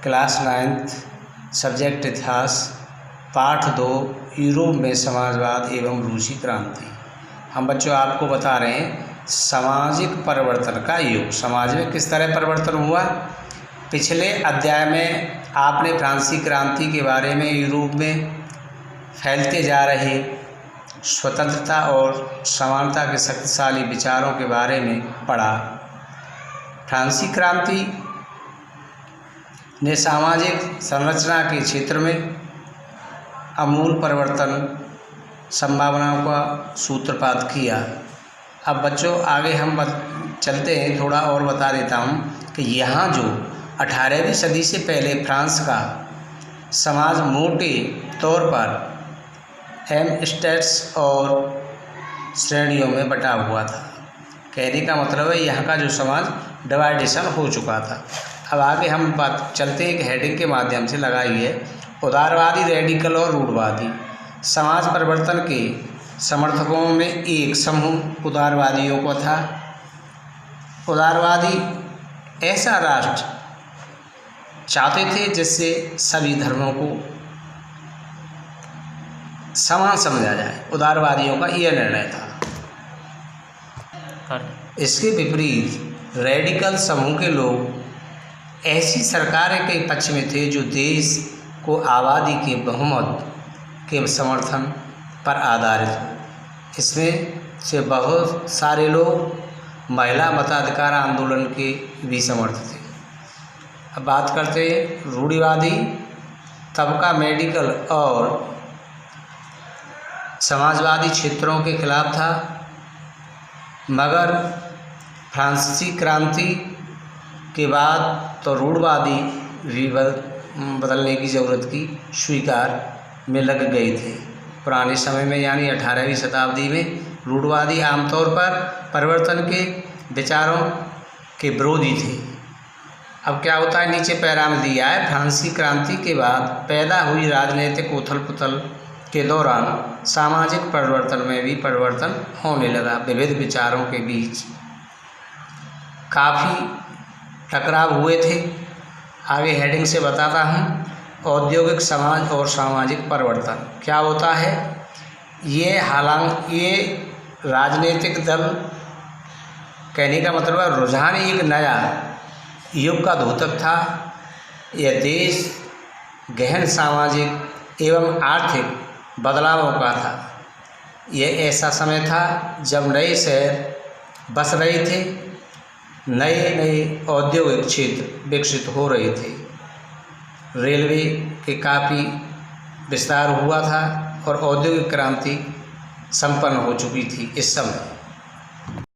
Class 9th subject इतिहास पाठ 2 Europe में समाजवाद एवं रूसी क्रांति। हम बच्चों आपको बता रहे हैं सामाजिक परिवर्तन का युग। समाज में किस तरह परिवर्तन हुआ। पिछले अध्याय में आपने फ्रांसीसी क्रांति के बारे में, यूरोप में फैलते जा रहे स्वतंत्रता और समानता के शक्तिशाली विचारों के बारे में पढ़ा। फ्रांसीसी क्रांति ने सामाजिक संरचना के क्षेत्र में आमूल परिवर्तन संभावनाओं का सूत्रपात किया। अब बच्चों आगे हम चलते हैं, थोड़ा और बता देता हूँ कि यहाँ जो 18वीं सदी से पहले फ्रांस का समाज मोटे तौर पर एम स्टेट्स और श्रेणियों में बटा हुआ था। कहने का मतलब है यहाँ का जो समाज डिवाइडेशन हो चुका था। अब आगे हम बात चलते हैं, एक हेडिंग के माध्यम से लगाई है उदारवादी, रेडिकल और रूढ़वादी। समाज परिवर्तन के समर्थकों में एक समूह उदारवादियों को था। उदारवादी ऐसा राष्ट्र चाहते थे जिससे सभी धर्मों को समान समझा जाए। उदारवादियों का यह निर्णय था। इसके विपरीत रेडिकल समूह के लोग ऐसी सरकारें के पक्ष में थे जो देश को आबादी के बहुमत के समर्थन पर आधारित हो। इसमें से बहुत सारे लोग महिला मताधिकार आंदोलन के भी समर्थक थे। अब बात करते हैं रूढ़िवादी तबका मेडिकल और समाजवादी क्षेत्रों के खिलाफ था, मगर फ्रांसीसी क्रांति के बाद तो रूढ़वादी भी बदलने की ज़रूरत की स्वीकार में लग गए थे। पुराने समय में यानी 18वीं शताब्दी में रूढ़वादी आमतौर पर परिवर्तन के विचारों के विरोधी थे। अब क्या होता है, नीचे पैरा में दिया है, फ्रांसीसी क्रांति के बाद पैदा हुई राजनीतिक उथल पुथल के दौरान सामाजिक परिवर्तन में भी परिवर्तन होने लगा। विविध विचारों के बीच काफ़ी टकराव हुए थे। आगे हेडिंग से बताता हूँ, औद्योगिक समाज और सामाजिक परिवर्तन क्या होता है। ये राजनीतिक दल, कहने का मतलब है रुझान एक नया युग का द्योतक था। यह देश गहन सामाजिक एवं आर्थिक बदलावों का था। यह ऐसा समय था जब नए शहर बस रहे थे, नए औद्योगिक क्षेत्र विकसित हो रहे थे, रेलवे के काफ़ी विस्तार हुआ था और औद्योगिक क्रांति संपन्न हो चुकी थी इस समय।